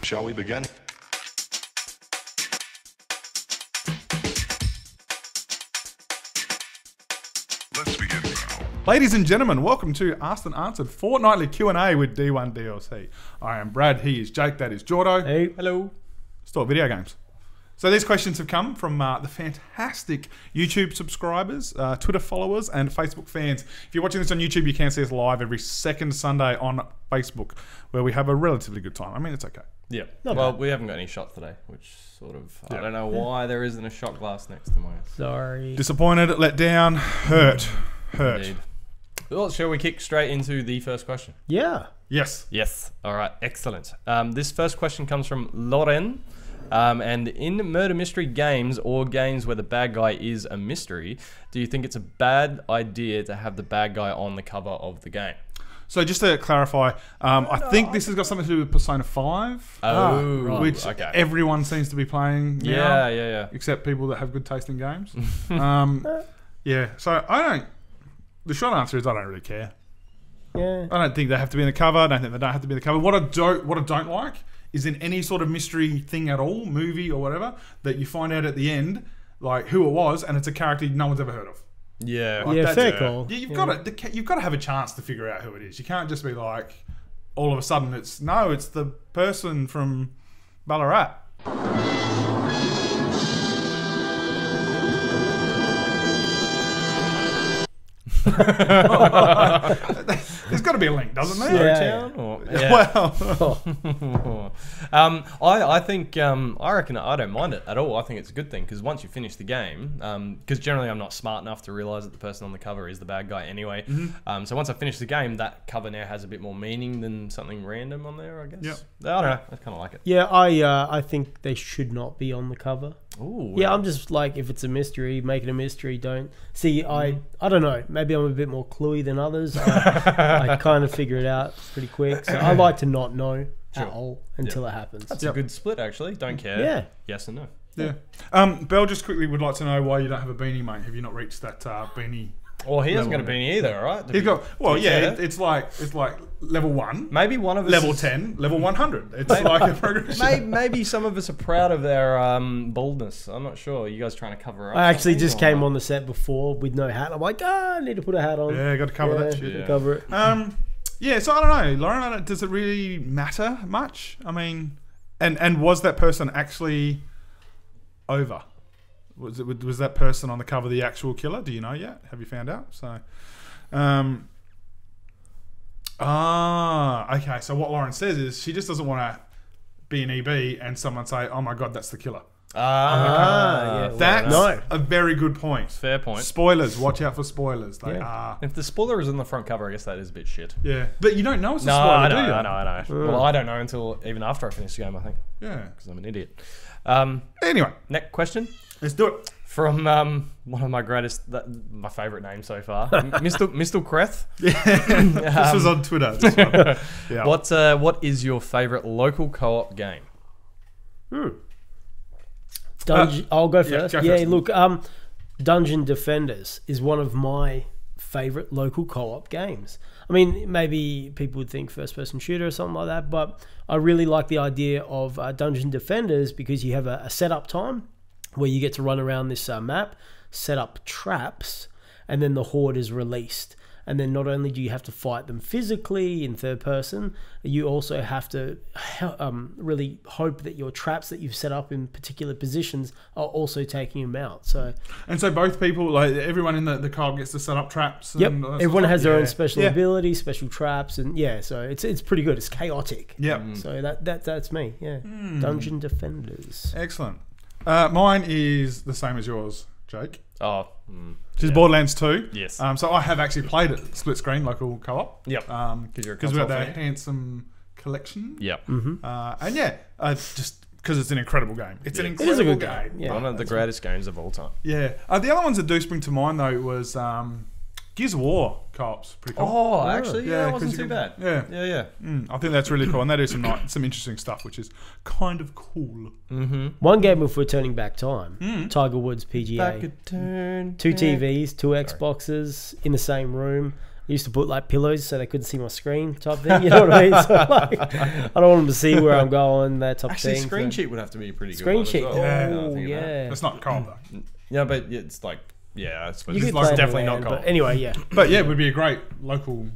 Shall we begin? Let's begin now. Ladies and gentlemen, welcome to Asked and Answered fortnightly Q&A with D1 DLC. I am Brad, he is Jake, that is Jordo. Hey. Hello. Still video games. So these questions have come from the fantastic YouTube subscribers, Twitter followers, and Facebook fans. If you're watching this on YouTube, you can see us live every second Sunday on Facebook, where we have a relatively good time. I mean, it's okay. Yeah. Well, we haven't got any shot today, which sort of... I don't know why there isn't a shot glass next to mine. Sorry. Disappointed, let down, hurt. Indeed. Well, shall we kick straight into the first question? Yeah. Yes. Yes. All right. Excellent. This first question comes from Loren. And in murder mystery games or games where the bad guy is a mystery, do you think it's a bad idea to have the bad guy on the cover of the game? So just to clarify, I think this has got something to do with Persona 5. Oh, right. Which everyone seems to be playing now. Yeah. Except people that have good taste in games. Yeah, so the short answer is I don't really care. Yeah. I don't think they have to be in the cover. I don't think they don't have to be in the cover. What I don't like is in any sort of mystery thing at all, movie or whatever, that you find out at the end, like who it was, and it's a character no one's ever heard of. Yeah. Like, yeah, fair call. Yeah, you've got to have a chance to figure out who it is. You can't just be like, all of a sudden it's the person from Ballarat. There's got to be a link, doesn't there? Yeah. Well, I think I reckon I don't mind it at all. I think it's a good thing because once you finish the game, because generally I'm not smart enough to realize that the person on the cover is the bad guy anyway. So once I finish the game, that cover now has a bit more meaning than something random on there, I guess. Yep. I don't know. I kind of like it. Yeah, I think they should not be on the cover. Ooh. Yeah, I'm just like, if it's a mystery, make it a mystery. Don't see. I don't know. Maybe I'm a bit more cluey than others. I kind of figure it out pretty quick. So I like to not know at all until it happens. That's a good split, actually. Don't care. Yeah. Yes and no. Yeah. Bell just quickly would like to know why you don't have a beanie, mate. Have you not reached that beanie? Well, he hasn't got a beanie either, right? He's got. Well, yeah. It's like level 1. Maybe one of us level 10, level 100. It's like a progression. Maybe some of us are proud of their baldness. I'm not sure. You guys trying to cover up? I actually just came on the set before with no hat. I'm like, I need to put a hat on. Yeah, got to cover that shit. To cover it. Yeah, so I don't know, Lauren. Does it really matter much? I mean, and was that person actually over? Was that person on the cover the actual killer? Do you know yet? Have you found out? So, okay. So what Lauren says is she just doesn't want to be an EB and someone say, "Oh my God, that's the killer." Yeah, that's a very good point. Fair point. Spoilers. Watch out for spoilers. They are. If the spoiler is on the front cover, I guess that is a bit shit. Yeah, but you don't know it's a No, spoiler, I know, do you? I know. Well, I don't know until even after I finish the game, I think. Yeah. Because I'm an idiot. Anyway, Next question. let's do it. From one of my my favourite names so far, Mr. Kreth. This was on Twitter. This one. Yeah. What is your favourite local co-op game? I'll go first. Go first. Look, Dungeon Defenders is one of my favourite local co-op games. I mean, maybe people would think first-person shooter or something like that, but I really like the idea of Dungeon Defenders because you have a setup time where you get to run around this map, set up traps, and then the horde is released. And then not only do you have to fight them physically in third person, you also have to really hope that your traps that you've set up in particular positions are also taking them out. So both people, like everyone in the co-op gets to set up traps. Yep, And everyone has their own special abilities, special traps, and so it's pretty good. It's chaotic. Yep. So that's me. Yeah, Dungeon Defenders. Excellent. Mine is the same as yours, Jake. Oh, Which is Borderlands 2. Yes. So I have actually played it split screen local co-op. Yep. Because we got that handsome collection. Yep. And just because it's an incredible game. It's an It incredible is a good game. Yeah. One of the greatest games of all time. Yeah. The other ones that do spring to mind though was Gears of War co-op's pretty cool. Oh, actually, yeah, it 'cause wasn't you too can- bad. Yeah. Yeah. I think that's really cool, and they do some interesting stuff, which is kind of cool. One game if we're turning back time. Tiger Woods PGA. Back a turn. 2 TVs, 2 Xboxes in the same room. used to put like pillows so they couldn't see my screen type thing. You know what I mean? So like, I don't want them to see where I'm going. That type Actually, of thing. screen So- sheet would have to be a pretty good Screen one as sheet. well. Oh, now that I think of that. yeah. It's not cold though. Yeah, but it's like, yeah, I suppose You it's could play it definitely on not land, cold. But anyway, yeah. But yeah, it would be a great local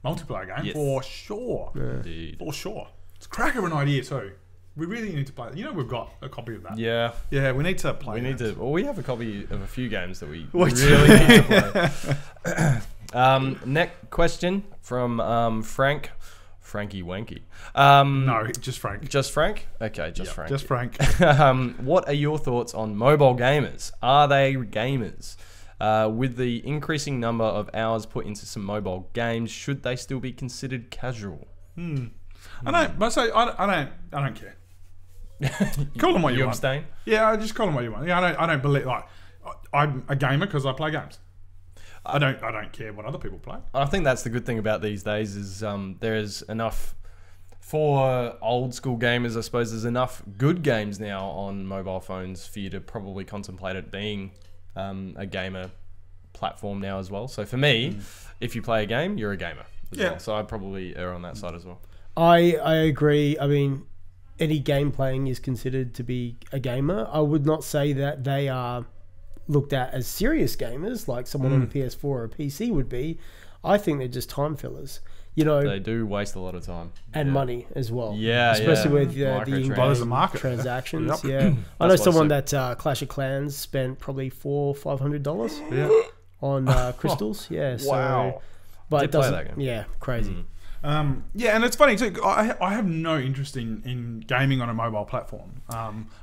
multiplayer game Yes. for sure. Indeed. For sure. It's a cracker of an idea too. We really need to play it. You know, we've got a copy of that. Yeah, Yeah, we need to play we need that. to. Well, we have a copy of a few games that we Which- really need to play. Next question from Frankie Wanky. No, just Frank. Just Frank? Okay, just Yeah, Frank. Just Frank. What are your thoughts on mobile gamers? Are they gamers? With the increasing number of hours put into some mobile games, should they still be considered casual? I don't care. Call them what you You want. abstain? Yeah, just call them what you want. Yeah, I don't believe like I'm a gamer because I play games. I don't care what other people play. I think that's the good thing about these days is there is enough for old school gamers. I suppose there's enough good games now on mobile phones for you to probably contemplate it being a gamer platform now as well. So for me, if you play a game, you're a gamer as Yeah. well. So I'd probably err on that side as well. I agree. I mean, any game playing is considered to be a gamer. I would not say that they are looked at as serious gamers like someone on a PS4 or a PC would be. I think they're just time fillers, you know, They do waste a lot of time and Yeah. money as well. Yeah, especially yeah. with the Microtransactions. Well, there's a in-game market there. transactions. Yep. Yeah, I know why it's someone so- that Clash of Clans spent probably $400-500 Yeah. on crystals. Yeah, so Wow. but Did it play doesn't. that game. Yeah, crazy. Yeah, and it's funny too. I have no interest in gaming on a mobile platform.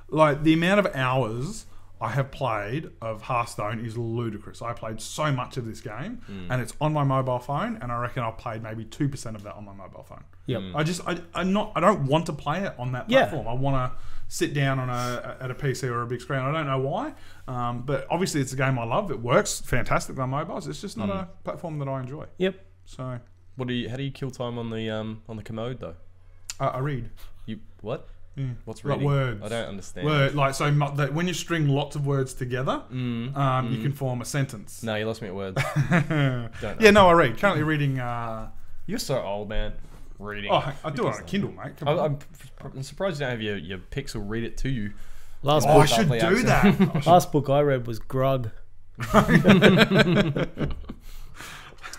Like the amount of hours I have played of Hearthstone is ludicrous. I played so much of this game, and it's on my mobile phone, and I reckon I've played maybe 2% of that on my mobile phone. Yep. I don't want to play it on that Yeah. platform. I want to sit down on at a PC or a big screen. I don't know why, but obviously it's a game I love. It works fantastic on mobiles. It's just not a platform that I enjoy. Yep. So How do you kill time on the commode though? I read. You what? Yeah. What's Like reading? words. I don't understand. Word, like so, that when you string lots of words together, you can form a sentence. No, you lost me at words. Don't know. Yeah, no, I read. Currently reading. You're so old, man. Reading. I do it on a Kindle, mate. Come on. I'm surprised you don't have your Pixel read it to you. Last Oh, I book, should lovely do accent. that. last book I read was Grug.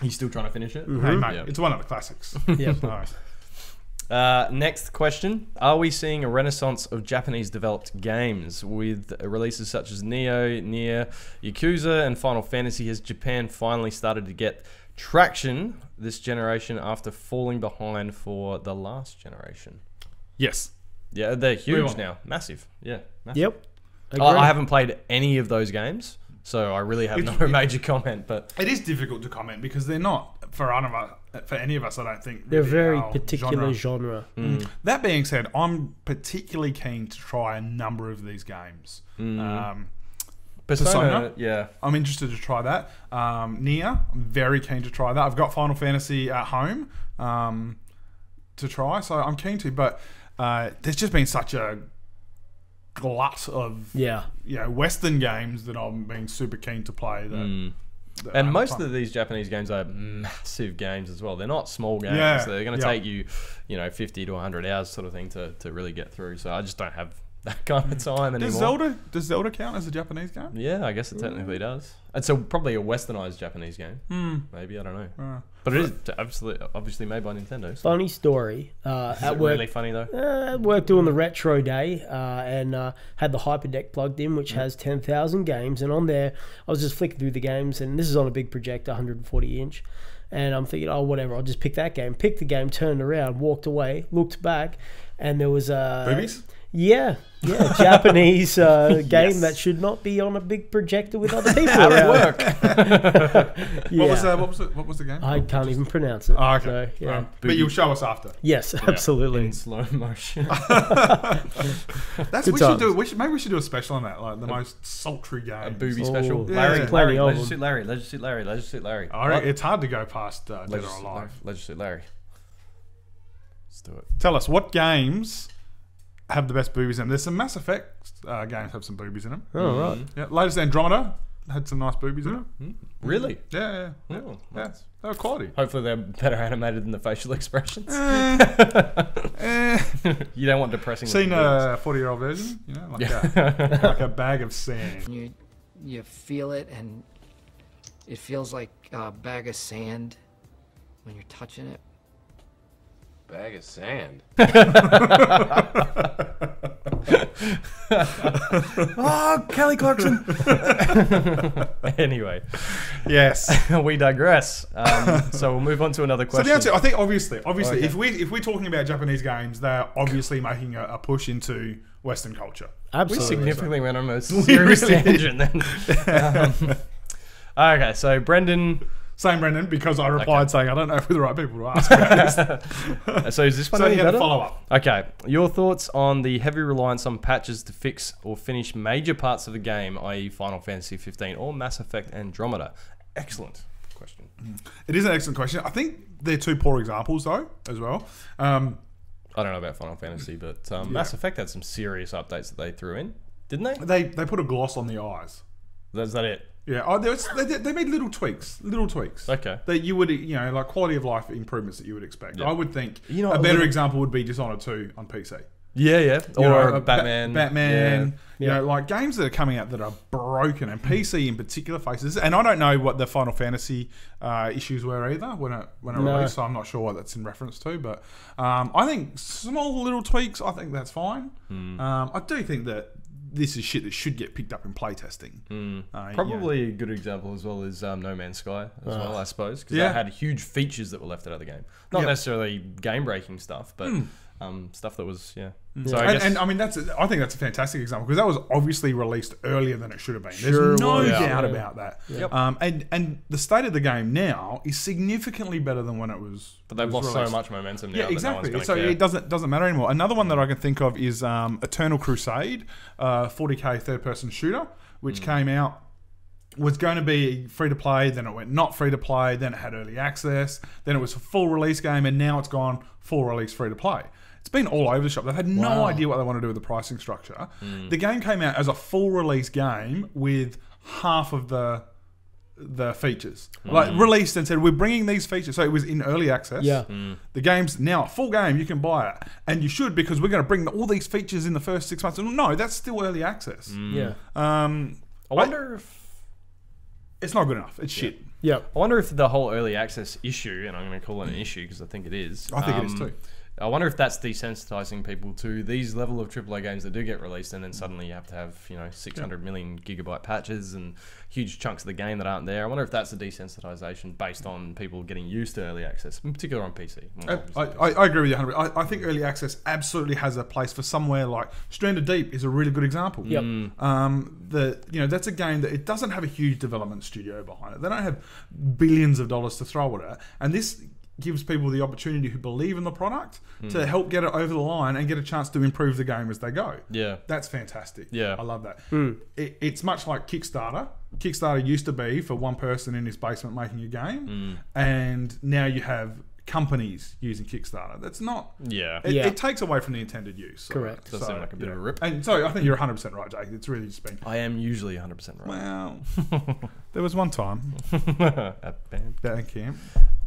You still trying to finish it? Hey, mate, Yeah. it's one of the classics. Yeah. Nice. Next question. Are we seeing a renaissance of Japanese developed games with releases such as Neo, Nier, Yakuza, and Final Fantasy? Has Japan finally started to get traction this generation after falling behind for the last generation? Yes. Yeah, they're huge want- now. Massive. Yeah. Massive. Yep. I haven't played any of those games, so I really have no major comment. But It is difficult to comment because they're not for any of us. I don't think They're really very our particular genre. That being said, I'm particularly keen to try a number of these games. Persona? Yeah. I'm interested to try that. Nier, I'm very keen to try that. I've got Final Fantasy at home to try, so I'm keen to. But there's just been such a glut of Yeah. Western games that I'm being super keen to play. That And most of these Japanese games are massive games as well. They're not small games. Yeah, They're going to yeah. take you, 50 to 100 hours sort of thing to really get through. So I just don't have that kind of time anymore. Does Zelda count as a Japanese game? Yeah, I guess it technically does. It's probably a westernized Japanese game. Maybe, I don't know. But it is obviously made by Nintendo. So. Funny story. Is At it work, really funny though? at work doing the retro day and had the Hyperdeck plugged in, which has 10,000 games. And on there, I was just flicking through the games, and this is on a big projector, 140 inch. And I'm thinking, oh, whatever, I'll just pick that game. Picked the game, turned around, walked away, looked back, and there was a... Boobies? Yeah, Japanese game Yes. that should not be on a big projector with other people At around. work. Yeah. What was the game? I can't even pronounce it. Oh, okay. So, yeah. But you'll show us after. Yes, absolutely. In slow motion. That's Good we should times. do. Maybe we should do a special on that, like the most sultry game. A booby Oh, special. yeah. Larry, Plenty Larry, of Leisure them. Suit Larry, Leisure Suit Larry, Leisure Suit Larry. I reckon it's hard to go past Dead or Alive. Leisure Suit Larry. Let's do it. Tell us what games have the best boobies in them. There's some Mass Effect games have some boobies in them. Oh, right. Yeah, latest Andromeda had some nice boobies in it. Really? Yeah. Oh, Yeah. nice. They were quality. Hopefully they're better animated than the facial expressions. You don't want depressing. Seen looking boobs. a 40-year-old version, like a bag of sand. You feel it, and it feels like a bag of sand when you're touching it. Bag of sand. Oh, Kelly Clarkson. Anyway, Yes. we digress. So we'll move on to another So question. the answer, I think, obviously, Okay. if we're talking about Japanese games, they're obviously making a push into Western culture. We Absolutely. significantly went on a serious really tangent then. Okay, so Brendan. Same, Brendan, because I replied saying I don't know if we're the right people to ask about this. So is this one So any you had better? to follow up. Okay, your thoughts on the heavy reliance on patches to fix or finish major parts of the game, i.e., Final Fantasy 15 or Mass Effect Andromeda? Excellent question. It is an excellent question. I think they're two poor examples, though, as well. I don't know about Final Fantasy, but Mass Effect had some serious updates that they threw in, didn't they? They put a gloss on the eyes. Is that it? Yeah, they made little tweaks. Okay. That you would, like quality of life improvements that you would expect. Yeah. I would think You know, a a better little- example would be Dishonored 2 on PC. Yeah. You Or know, Batman. Batman. Yeah. Like games that are coming out that are broken, and PC in particular faces. And I don't know what the Final Fantasy issues were either when it released, so I'm not sure what that's in reference to. But I think small little tweaks, I think that's fine. I do think that this is shit that should get picked up in playtesting. Probably a good example as well is No Man's Sky as well, I suppose, because Yeah. that had huge features that were left out of the game. Not Yep. necessarily game-breaking stuff, but stuff that was So I And, guess and I mean, I think that's a fantastic example because that was obviously released earlier than it should have been. Sure There's no was. doubt Yeah. about that. Yep. And the state of the game now is significantly better than when it was. but they've lost released. so much momentum now Yeah, that exactly. no one's So going to it doesn't matter anymore. Another one that I can think of is Eternal Crusade, 40k third-person shooter, which came out. Was going to be free to play, then it went not free to play, then it had early access, then it was a full release game, and now it's gone full release free to play. It's been all over the shop. They've had no idea what they want to do with the pricing structure. The game came out as a full release game with half of the features. Like released and said, we're bringing these features. So it was in early access. Yeah. The game's now a full game. You can buy it. And you should because we're going to bring all these features in the first 6 months. No, that's still early access. Yeah. I wonder if It's not good enough. It's shit. Yeah. I wonder if the whole early access issue, and I'm going to call it an issue because I think it is. I think it is too. I wonder if that's desensitizing people to these level of AAA games that do get released, and then suddenly you have to have 600 million gigabyte patches and huge chunks of the game that aren't there. I wonder if that's a desensitization based on people getting used to early access, in particular on PC. I agree with you 100%. I think early access absolutely has a place for somewhere like Stranded Deep is a really good example. Yep. That's a game that it doesn't have a huge development studio behind it. They don't have billions of dollars to throw at it, and this gives people the opportunity who believe in the product to help get it over the line and get a chance to improve the game as they go. Yeah. That's fantastic. Yeah. I love that. It's much like Kickstarter. Kickstarter used to be for one person in his basement making a game, and now you have companies using Kickstarter. That's not... Yeah. It takes away from the intended use. So, Correct. Does seem like a bit of a rip. And so I think you're 100% right, Jake. It's really just been... I am usually 100% right. Well, there was one time At band. down in camp.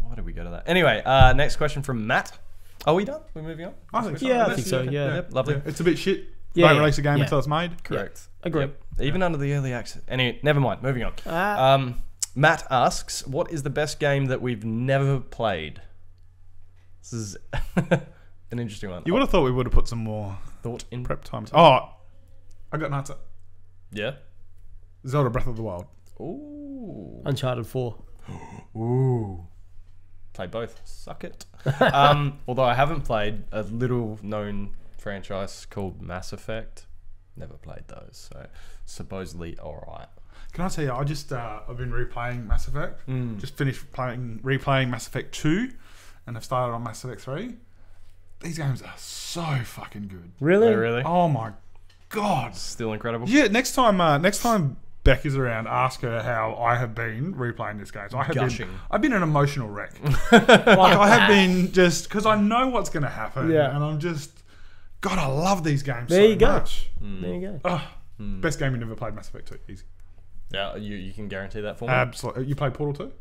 Why did we go to that? Anyway, next question from Matt. Are we done? We're moving on? I think so. Yeah, I think so. Yeah. Yep, lovely. It's a bit shit. Yeah, Don't yeah, release a game yeah. until it's made. Correct. Agree. Yep. Even under the early access. Anyway, never mind. Moving on. Matt asks, what is the best game that we've never played? This is an interesting one. You would have thought we would have put some more thought in prep time. Oh, I got an answer. Yeah. Zelda Breath of the Wild. Ooh. Uncharted 4. Ooh. Play both. Suck it. Although I haven't played a little known franchise called Mass Effect. Never played those. So supposedly alright. Can I tell you, I just I've been replaying Mass Effect. Just finished replaying Mass Effect 2, and I've started on Mass Effect 3. These games are so fucking good. Really? Oh, really? Oh my god. Still incredible. Yeah, next time Beck is around, ask her how I have been replaying this game. So I have Gushing. I've been an emotional wreck. Like I have been just because I know what's going to happen, Yeah. and I'm just God. I love these games There so you go. much. There you go. Oh, best game you never played, Mass Effect 2. Easy. Yeah, you can guarantee that for me. Absolutely. You played Portal 2?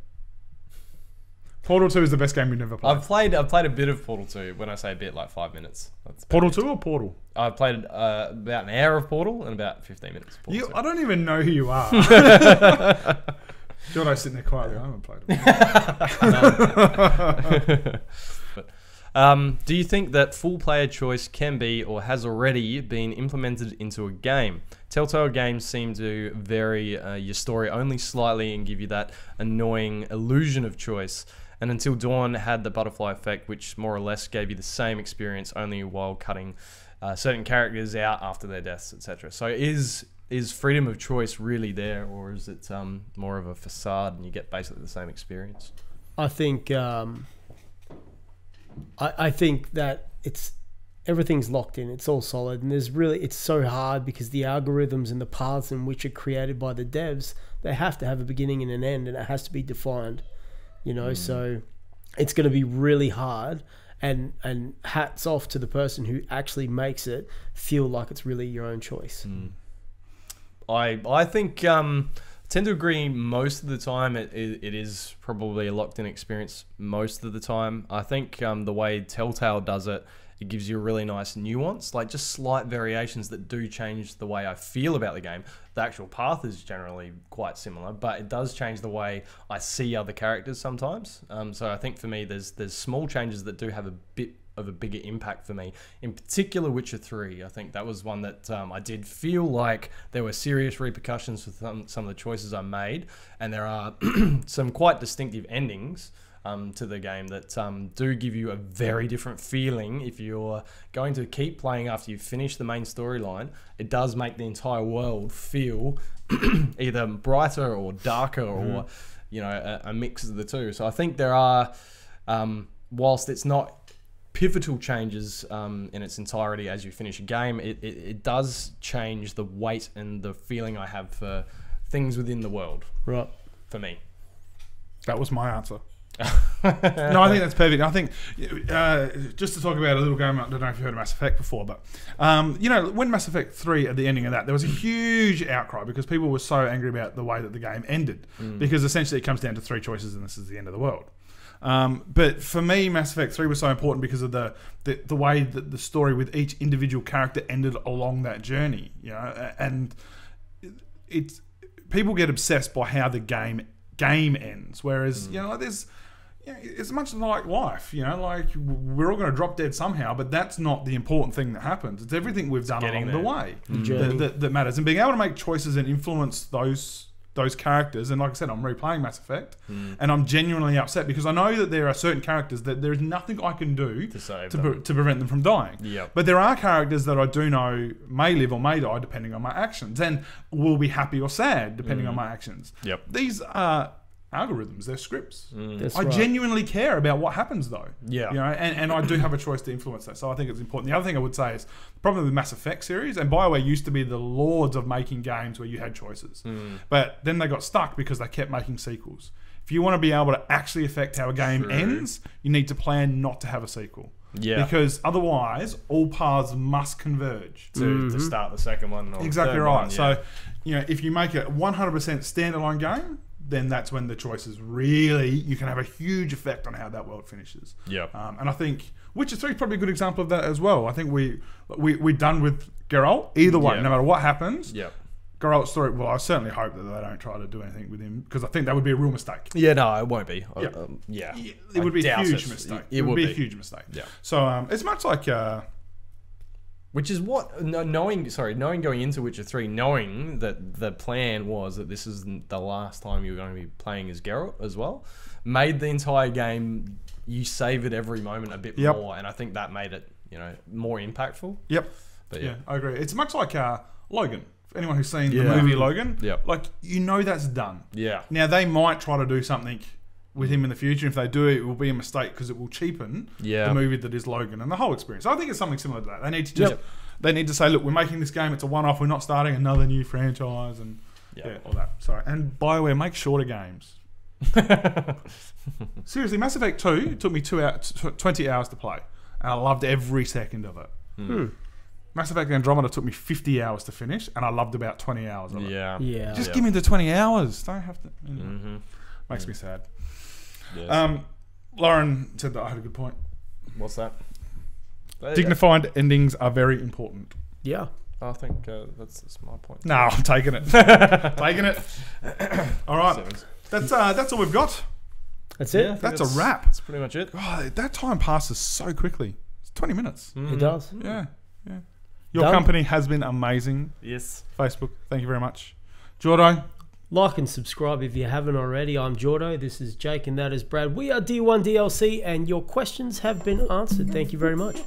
Portal 2 is the best game you've never played. I've played a bit of Portal 2. When I say a bit, like 5 minutes. That's about Portal it. 2 or Portal? I've played about an hour of Portal and about 15 minutes of Portal 2. I don't even know who you are. Jordo's sitting there quietly. I haven't played it. Do you think that full player choice can be or has already been implemented into a game? Telltale games seem to vary your story only slightly and give you that annoying illusion of choice. And Until Dawn had the butterfly effect, which more or less gave you the same experience only while cutting certain characters out after their deaths, etc. So is freedom of choice really there, or is it more of a facade and you get basically the same experience? I think I think that everything's locked in. It's all solid, and it's so hard because the algorithms and the paths in which are created by the devs, they have to have a beginning and an end, and it has to be defined. So it's going to be really hard, and hats off to the person who actually makes it feel like it's really your own choice. I think tend to agree most of the time it is probably a locked in experience most of the time. I think the way Telltale does it gives you a really nice nuance, like just slight variations that do change the way I feel about the game. The actual path is generally quite similar, but it does change the way I see other characters sometimes. So I think for me there's small changes that do have a bit of a bigger impact for me. In particular, Witcher 3, I think that was one that I did feel like there were serious repercussions for some of the choices I made, and there are some quite distinctive endings to the game that do give you a very different feeling. If you're going to keep playing after you've finished the main storyline, it does make the entire world feel either brighter or darker or a mix of the two. So I think there are, whilst it's not pivotal changes in its entirety as you finish a game, it does change the weight and the feeling I have for things within the world. Right. For me. That was my answer. No, I think that's perfect. I think just to talk about a little game, I don't know if you've heard of Mass Effect before, but when Mass Effect 3 at the ending of that, there was a huge outcry because people were so angry about the way that the game ended, because essentially it comes down to 3 choices and this is the end of the world. But for me, Mass Effect 3 was so important because of the way that the story with each individual character ended along that journey, and it's people get obsessed by how the game ends, whereas it's much like life, like we're all going to drop dead somehow, but that's not the important thing that happens. It's everything we've done along the way that matters, and being able to make choices and influence those characters. And like I said, I'm replaying Mass Effect, and I'm genuinely upset because I know that there are certain characters that there is nothing I can do to prevent them from dying. Yep. But there are characters that I do know may live or may die depending on my actions, and will be happy or sad depending on my actions. Yep. These are algorithms, they're scripts. That's I right. genuinely care about what happens though. Yeah. And I do have a choice to influence that. So I think it's important. The other thing I would say is the problem with the Mass Effect series, and BioWare used to be the lords of making games where you had choices. But then they got stuck because they kept making sequels. If you want to be able to actually affect how a game ends, you need to plan not to have a sequel. Yeah. Because otherwise, all paths must converge to start the second one. Or exactly third right. One, yeah. So, if you make it a 100% standalone game, then that's when the choices really, you can have a huge effect on how that world finishes. Yeah. And I think Witcher 3 is probably a good example of that as well. I think we're done with Geralt. Either way, no matter what happens, Geralt's story, well, I certainly hope that they don't try to do anything with him, because I think that would be a real mistake. Yeah, no, it won't be. Yeah. It would be a huge mistake. It would be a huge mistake. Yeah. So it's much like... Which is what, knowing going into Witcher 3, knowing that the plan was that this is the last time you're going to be playing as Geralt as well, made the entire game, you savoured every moment a bit more, and I think that made it, more impactful. Yep. But yeah, I agree. It's much like Logan. For anyone who's seen the movie Logan, that's done. Yeah. Now, they might try to do something with him in the future. If they do, it will be a mistake because it will cheapen the movie that is Logan and the whole experience. So I think it's something similar to that. They need to they need to say, look, we're making this game. It's a one-off. We're not starting another new franchise and all that. Sorry. And BioWare, make shorter games. Seriously, Mass Effect 2 took me 20 hours to play, and I loved every second of it. Mass Effect Andromeda took me 50 hours to finish, and I loved about 20 hours of it. Yeah. Yeah. Just give me the 20 hours. Don't have to. Makes me sad. Yes. Lauren said that I had a good point. What's that? Dignified endings are very important. Yeah. I think that's my point. No, I'm taking it. Taking it. All right. That's all we've got. That's it. Yeah, I think That's a wrap. That's pretty much it. God, that time passes so quickly. It's 20 minutes. It does. Yeah. Your Done. company has been amazing. Yes. Facebook, thank you very much. Jordo, Like and subscribe if you haven't already. I'm Jordo. This is Jake, and that is Brad. We are D1 DLC, and your questions have been answered. Thank you very much.